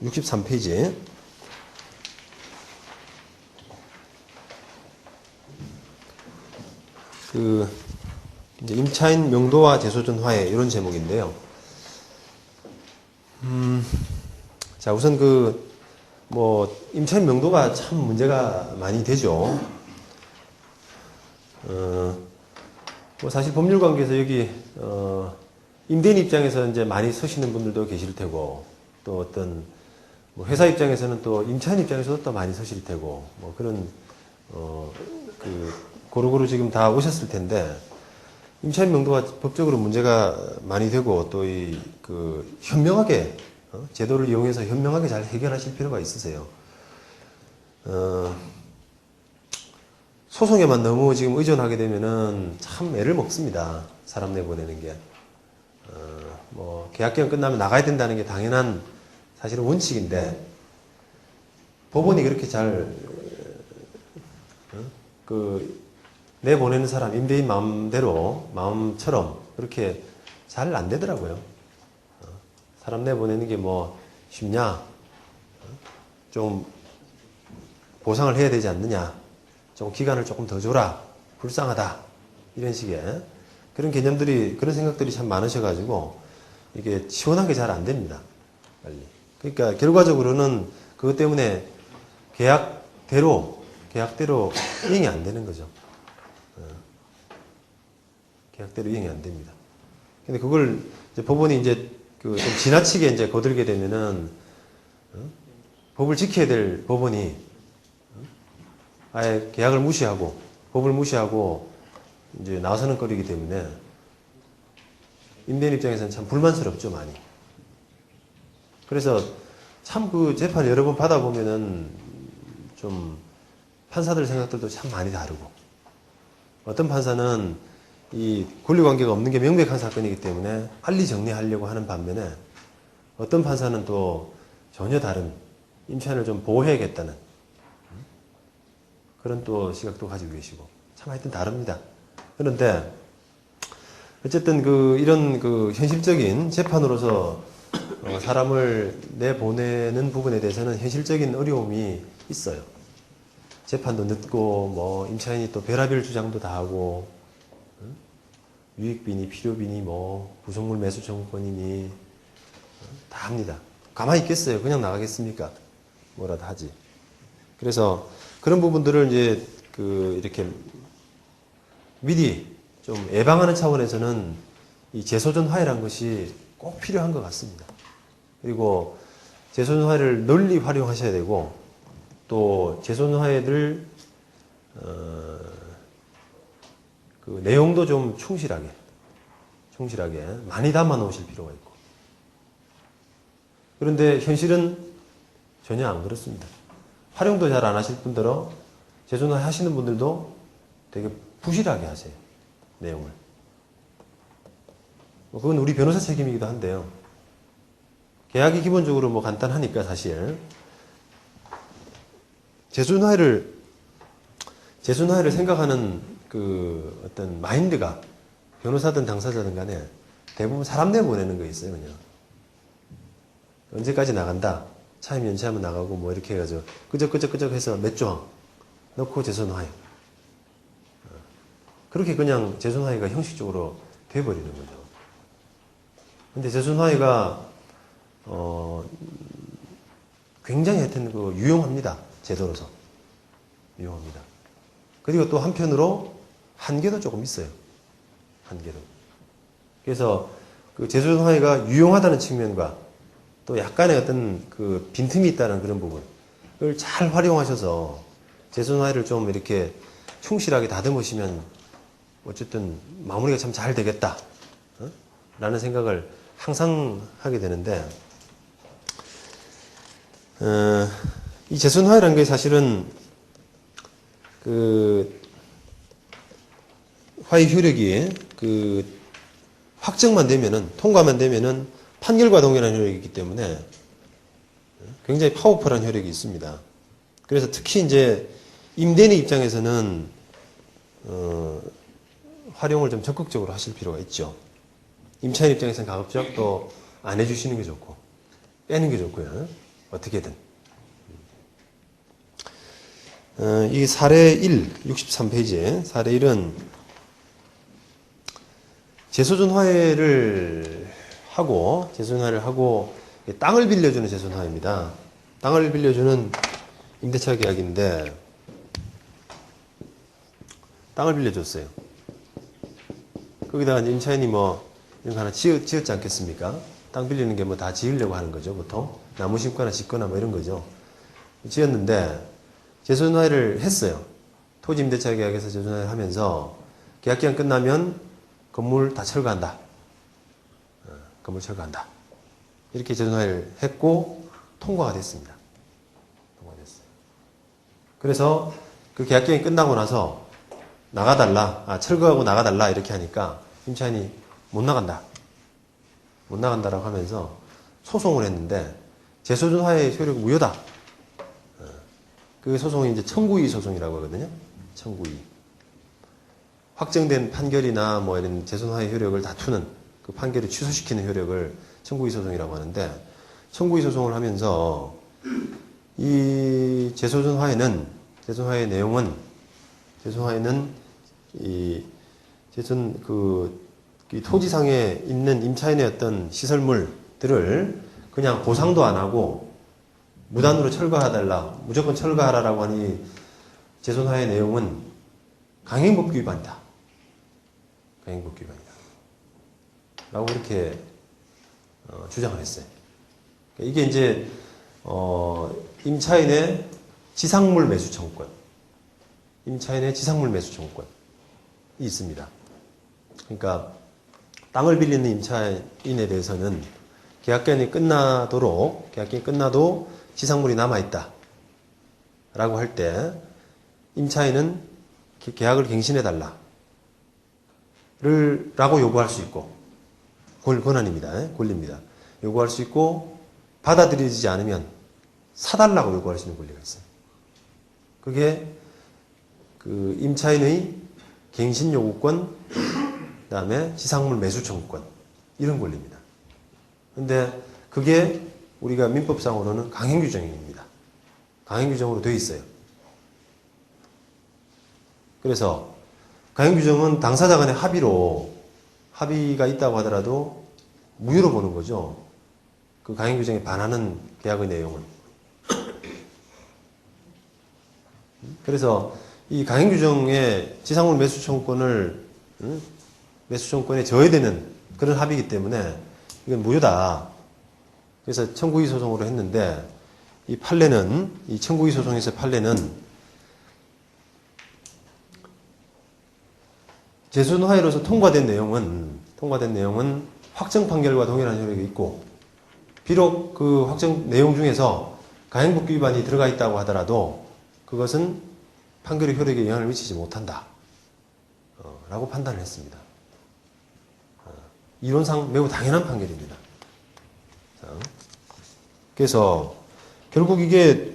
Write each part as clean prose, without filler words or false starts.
63페이지. 이제 임차인 명도와 재소전 화해, 이런 제목인데요. 자, 우선 임차인 명도가 참 문제가 많이 되죠. 사실 법률 관계에서 여기, 임대인 입장에서 이제 많이 서시는 분들도 계실 테고, 또 어떤, 회사 입장에서는 또 임차인 입장에서도 또 많이 서실 테고, 그런, 고루고루 지금 다 오셨을 텐데, 임차인 명도가 법적으로 문제가 많이 되고, 또 현명하게, 제도를 이용해서 현명하게 잘 해결하실 필요가 있으세요. 소송에만 너무 지금 의존하게 되면은 참 애를 먹습니다. 사람 내보내는 게. 계약기간 끝나면 나가야 된다는 게 당연한 사실은 원칙인데, 법원이 그렇게 잘, 내보내는 사람, 임대인 마음처럼 그렇게 잘 안 되더라고요. 사람 내보내는 게 쉽냐? 좀 보상을 해야 되지 않느냐? 좀 기간을 조금 더 줘라. 불쌍하다. 이런 식의 그런 개념들이, 그런 생각들이 참 많으셔가지고 이게 시원하게 잘 안 됩니다. 빨리. 그러니까 결과적으로는 그것 때문에 계약대로 이행이 안 되는 거죠. 계약대로 이행이 안 됩니다. 근데 그걸 이제 법원이 이제 좀 지나치게 이제 거들게 되면은 법을 지켜야 될 법원이 아예 계약을 무시하고 법을 무시하고 이제 나서는 거리기 때문에 임대인 입장에서는 참 불만스럽죠, 많이. 그래서 참 재판 여러 번 받아보면은 좀 판사들 생각들도 참 많이 다르고, 어떤 판사는 이 권리관계가 없는 게 명백한 사건이기 때문에 빨리 정리하려고 하는 반면에, 어떤 판사는 또 전혀 다른, 임차인을 좀 보호해야겠다는 그런 또 시각도 가지고 계시고, 참 하여튼 다릅니다. 그런데 어쨌든 이런 현실적인 재판으로서 사람을 내보내는 부분에 대해서는 현실적인 어려움이 있어요. 재판도 늦고, 임차인이 또 별의별 주장도 다 하고, 유익비니 필요비니 부속물 매수 청구권이니 다 합니다. 가만히 있겠어요? 그냥 나가겠습니까? 뭐라도 하지. 그래서 그런 부분들을 이제 이렇게 미리 좀 예방하는 차원에서는 이 재소전 화해라는 것이 꼭 필요한 것 같습니다. 그리고 재소전 화해를 널리 활용하셔야 되고, 또 재소전 화해를 내용도 좀 충실하게 많이 담아 놓으실 필요가 있고. 그런데 현실은 전혀 안 그렇습니다. 활용도 잘 안 하실 분들은, 재소전 화해 하시는 분들도 되게 부실하게 하세요, 내용을. 그건 우리 변호사 책임이기도 한데요. 계약이 기본적으로 간단하니까 사실 재소전 화해를 생각하는 어떤 마인드가 변호사든 당사자든 간에 대부분 사람 내보내는 거 있어요, 그냥. 언제까지 나간다. 차임 연체하면 나가고 이렇게 해가지고 끄적끄적 해서 몇 조항 넣고 재소전 화해. 그렇게 그냥 재소전 화해가 형식적으로 돼버리는 거죠. 근데 재소전 화해가 굉장히 하여튼 유용합니다. 제도로서. 유용합니다. 그리고 또 한편으로 한계도 조금 있어요. 한계도. 그래서 재소전 화해가 유용하다는 측면과 또 약간의 어떤 빈틈이 있다는 그런 부분을 잘 활용하셔서 재소전 화해를 좀 이렇게 충실하게 다듬으시면 어쨌든 마무리가 참 잘 되겠다. 라는 생각을 항상 하게 되는데, 이 재소전 화해라는 게 사실은 화해 효력이 확정만 되면은, 통과만 되면은 판결과 동일한 효력이 있기 때문에 굉장히 파워풀한 효력이 있습니다. 그래서 특히 이제 임대인의 입장에서는 활용을 좀 적극적으로 하실 필요가 있죠. 임차인 입장에서는 가급적 또 안 해주시는 게 좋고, 빼는 게 좋고요. 어떻게든. 이 사례 1, 63페이지에 사례 1은 재소전화해를 하고 땅을 빌려주는 재소전화해입니다. 땅을 빌려주는 임대차 계약인데 땅을 빌려줬어요. 거기다가 임차인이 뭐 이런 거 하나 지었지 않겠습니까? 땅 빌리는 게 뭐 다 지으려고 하는 거죠, 보통. 나무 심거나 짓거나 뭐 이런 거죠. 지었는데 재소전화해를 했어요. 토지 임대차 계약에서 재소전화해를 하면서 계약기간 끝나면 건물 다 철거한다. 건물 철거한다. 이렇게 재소전화해를 했고 통과가 됐습니다. 통과됐어요. 그래서 그 계약기간이 끝나고 나서 나가달라, 철거하고 나가달라 이렇게 하니까 임차인이 못 나간다라고 하면서 소송을 했는데 재소전화해 효력 무효다. 그 소송이 이제 청구이의 소송이라고 하거든요. 청구이의. 확정된 판결이나 뭐 이런 재소전화해 효력을 다투는 그 판결을 취소시키는 효력을 청구이의 소송이라고 하는데 청구이의 소송을 하면서 이 재소전화해의 내용은 이 토지상에 있는 임차인의 어떤 시설물들을 그냥 보상도 안 하고 무단으로 철거해달라, 무조건 철거하라라고 하니 재소전화의 내용은 강행법규 위반이다. 강행법규 위반이다. 라고 이렇게 주장을 했어요. 이게 이제 임차인의 지상물 매수 청구권, 임차인의 지상물 매수 청구권이 있습니다. 그러니까 땅을 빌리는 임차인에 대해서는 계약기간이 끝나도 지상물이 남아있다 라고 할 때 임차인은 계약을 갱신해달라 라고 요구할 수 있고 권한입니다. 권리입니다. 요구할 수 있고 받아들이지 않으면 사달라고 요구할 수 있는 권리가 있어요. 그게 그 임차인의 갱신 요구권, 그 다음에 지상물 매수 청구권 이런 권리입니다. 근데 그게 우리가 민법상으로는 강행규정입니다. 강행규정으로 되어 있어요. 그래서 강행규정은 당사자 간의 합의가 있다고 하더라도 무효로 보는 거죠. 그 강행규정에 반하는 계약의 내용은. 그래서 이 강행규정의 지상물 매수 청구권에 저해되는 그런 합의이기 때문에 이건 무효다. 그래서 청구이의 소송으로 했는데 이 청구이의 소송에서 판례는 재소전화해로서 통과된 내용은 확정 판결과 동일한 효력이 있고 비록 그 확정 내용 중에서 강행법규 위반이 들어가 있다고 하더라도 그것은 판결의 효력에 영향을 미치지 못한다. 라고 판단을 했습니다. 이론상 매우 당연한 판결입니다. 그래서 결국 이게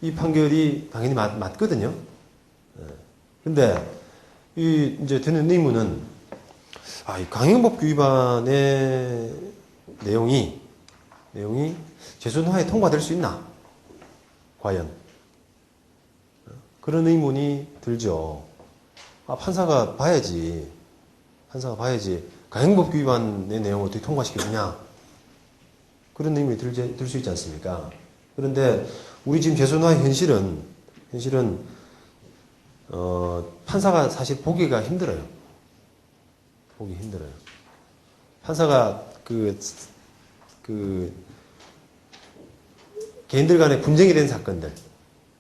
이 판결이 당연히 맞거든요. 근데 이제 드는 의문은 이 강행법규 위반의 내용이 재소전화에 통과될 수 있나? 과연 그런 의문이 들죠. 판사가 봐야지. 강행법규 위반의 내용을 어떻게 통과시켜주냐? 그런 의문이 들 수 있지 않습니까? 그런데 우리 지금 재소전화의 현실은 판사가 사실 보기가 힘들어요. 판사가 개인들 간에 분쟁이 된 사건들,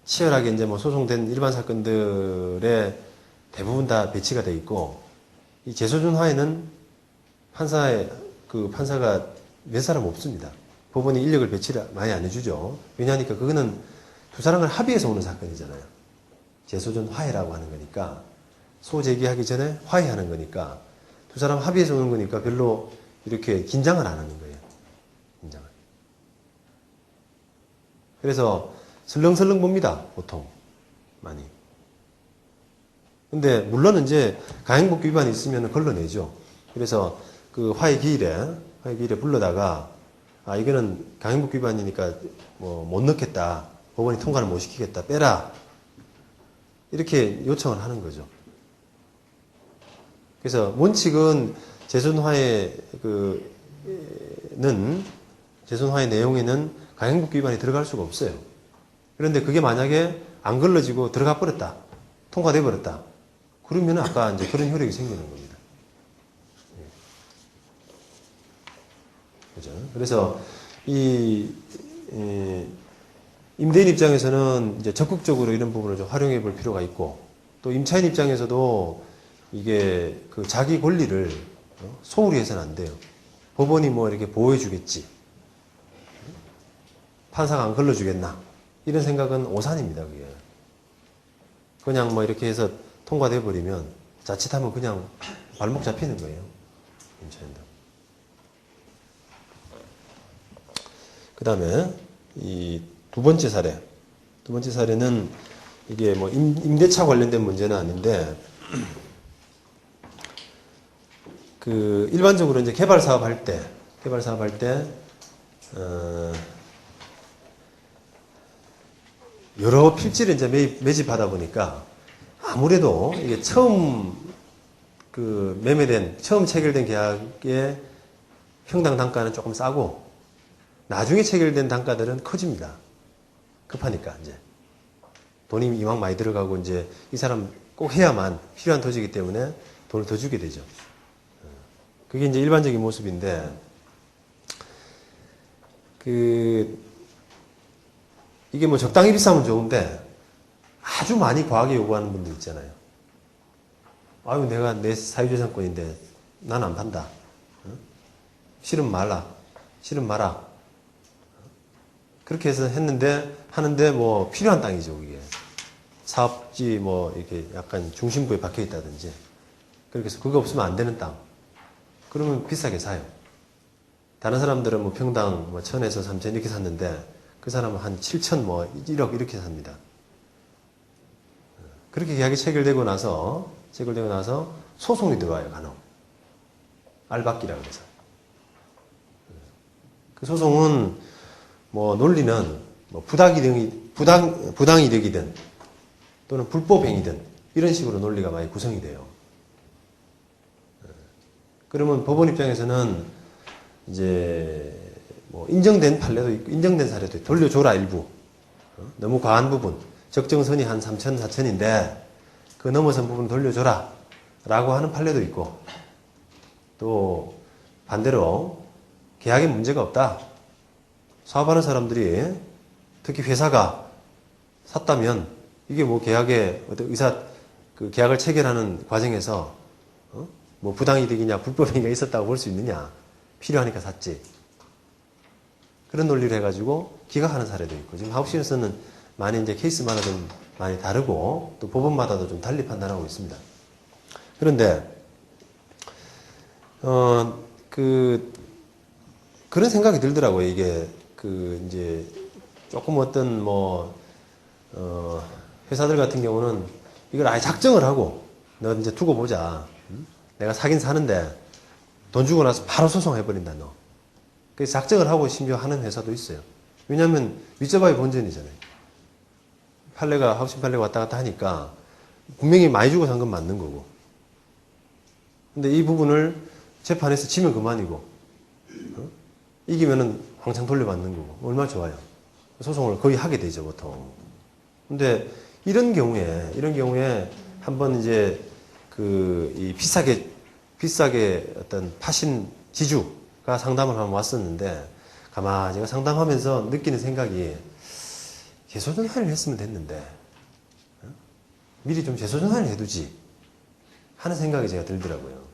치열하게 이제 뭐 소송된 일반 사건들에 대부분 다 배치가 돼 있고, 이 재소전화에는 판사가 몇 사람 없습니다. 법원이 인력을 배치를 많이 안 해주죠. 왜냐하니까 그거는 두 사람을 합의해서 오는 사건이잖아요. 재소전화해라고 하는 거니까, 소제기하기 전에 화해하는 거니까, 두 사람 합의해서 오는 거니까 별로 이렇게 긴장을 안 하는 거예요. 긴장을. 그래서 설렁설렁 봅니다. 보통. 많이. 근데 물론 이제 강행법규 위반이 있으면 걸러내죠. 그래서 그 화해 기일에 불러다가 이거는 강행복 위반이니까 뭐 못 넣겠다. 법원이 통과를 못 시키겠다. 빼라. 이렇게 요청을 하는 거죠. 그래서 원칙은 재선화의 재선화의 내용에는 강행복 위반이 들어갈 수가 없어요. 그런데 그게 만약에 안 걸러지고 들어가 버렸다. 통과돼 버렸다. 그러면은 아까 이제 그런 효력이 생기는 겁니다. 그죠? 그래서 임대인 입장에서는 이제 적극적으로 이런 부분을 좀 활용해 볼 필요가 있고, 또 임차인 입장에서도 이게 그 자기 권리를 소홀히 해서는 안 돼요. 법원이 뭐 이렇게 보호해 주겠지. 판사가 안 걸러주겠나. 이런 생각은 오산입니다, 그게. 그냥 뭐 이렇게 해서 통과돼 버리면 자칫하면 그냥 발목 잡히는 거예요. 임차인도. 그 다음에 이 두 번째 사례. 두 번째 사례는 이게 뭐 임대차 관련된 문제는 아닌데, 일반적으로 이제 개발 사업 할 때, 여러 필지를 이제 매집하다 보니까 아무래도 이게 처음 처음 체결된 계약의 평당 단가는 조금 싸고, 나중에 체결된 단가들은 커집니다. 급하니까, 이제. 돈이 이만 많이 들어가고, 이제, 이 사람 꼭 해야만 필요한 토지이기 때문에 돈을 더 주게 되죠. 그게 이제 일반적인 모습인데, 이게 뭐 적당히 비싸면 좋은데, 아주 많이 과하게 요구하는 분들 있잖아요. 아유, 내가 내 사유재산권인데, 난 안 판다. 싫으면 마라. 그렇게 해서 하는데 뭐 필요한 땅이죠, 그게. 사업지 뭐 이렇게 약간 중심부에 박혀 있다든지. 그렇게 해서 그거 없으면 안 되는 땅. 그러면 비싸게 사요. 다른 사람들은 뭐 평당 뭐 1,000에서 3,000 이렇게 샀는데 그 사람은 한 7,000 뭐 1억 이렇게 삽니다. 그렇게 계약이 체결되고 나서 소송이 들어와요, 간혹. 알박기라고 해서. 그 소송은 뭐 논리는 뭐 부당이득이든 또는 불법행위든 이런 식으로 논리가 많이 구성이 돼요. 그러면 법원 입장에서는 이제 뭐 인정된 판례도 있고 인정된 사례도 있고, 돌려줘라 일부. 너무 과한 부분, 적정선이 한 3천, 4천인데 그 넘어선 부분 돌려줘라 라고 하는 판례도 있고, 또 반대로 계약에 문제가 없다. 사업하는 사람들이, 특히 회사가 샀다면 이게 뭐 계약에 어떤 계약을 체결하는 과정에서 뭐 부당이득이냐 불법행위가 있었다고 볼 수 있느냐. 필요하니까 샀지. 그런 논리를 해가지고 기각하는 사례도 있고, 지금 하급시에서는 많이 이제 케이스마다 좀 많이 다르고, 또 법원마다도 좀 달리 판단하고 있습니다. 그런데 그런 생각이 들더라고요. 이게 이제 조금 어떤 회사들 같은 경우는 이걸 아예 작정을 하고, 너 이제 두고 보자. 내가 사긴 사는데 돈 주고 나서 바로 소송해버린다, 너. 그래서 작정을 하고 심지어 하는 회사도 있어요. 왜냐하면 밑져봐야 본전이잖아요. 하우싱 판례가 왔다 갔다 하니까 분명히 많이 주고 산 건 맞는 거고. 근데 이 부분을 재판에서 지면 그만이고, 이기면은 왕창 돌려받는 거고. 얼마나 좋아요. 소송을 거의 하게 되죠, 보통. 근데 이런 경우에 한번 이제 이 비싸게 어떤 파신 지주가 상담을 한번 왔었는데, 가만히 제가 상담하면서 느끼는 생각이, 재소전환을 했으면 됐는데, 미리 좀 재소전환을 해두지 하는 생각이 제가 들더라고요.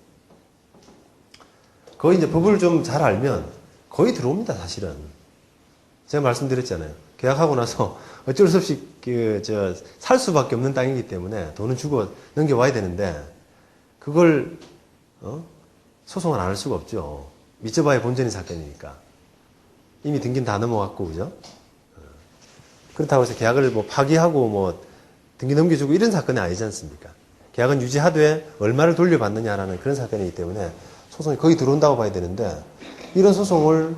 거의 이제 법을 좀 잘 알면 거의 들어옵니다, 사실은. 제가 말씀드렸잖아요. 계약하고 나서 어쩔 수 없이 살 수밖에 없는 땅이기 때문에 돈은 주고 넘겨와야 되는데, 그걸 소송을 안 할 수가 없죠. 밑져봐야 본전이 사건이니까. 이미 등기는 다 넘어갔고, 그죠? 그렇다고 해서 계약을 뭐 파기하고 뭐 등기 넘겨주고 이런 사건이 아니지 않습니까? 계약은 유지하되 얼마를 돌려받느냐라는 그런 사건이기 때문에 소송이 거의 들어온다고 봐야 되는데, 이런 소송을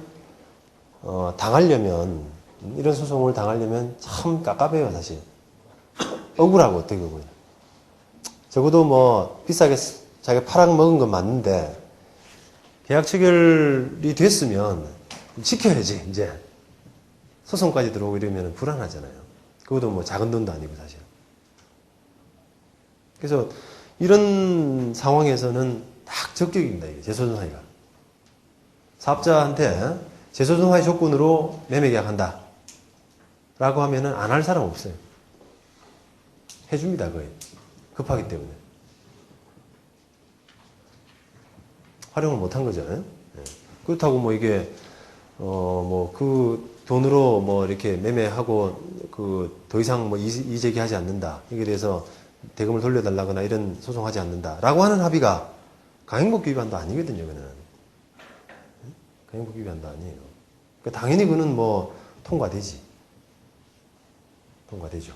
당하려면, 이런 소송을 당하려면 참 깝깝해요, 사실. 억울하고, 어떻게 보면. 적어도 뭐, 비싸게 자기가 팔아먹은 건 맞는데, 계약 체결이 됐으면, 지켜야지, 이제. 소송까지 들어오고 이러면 불안하잖아요. 그것도 뭐 작은 돈도 아니고, 사실. 그래서, 이런 상황에서는 딱 적격입니다, 이게, 재소송하기가. 사업자한테 재소송하기 조건으로 매매 계약한다. 라고 하면은 안 할 사람 없어요. 해줍니다, 거의. 급하기 때문에. 활용을 못한 거죠. 예? 그렇다고 뭐 이게, 뭐 그 돈으로 뭐 이렇게 매매하고 그 더 이상 뭐 이재기하지 않는다. 이게 대해서 대금을 돌려달라거나 이런 소송하지 않는다. 라고 하는 합의가 강행복 위반도 아니거든요, 그는. 강행복 위반도 아니에요. 그러니까 당연히 그는 뭐 통과되지. 통과되죠.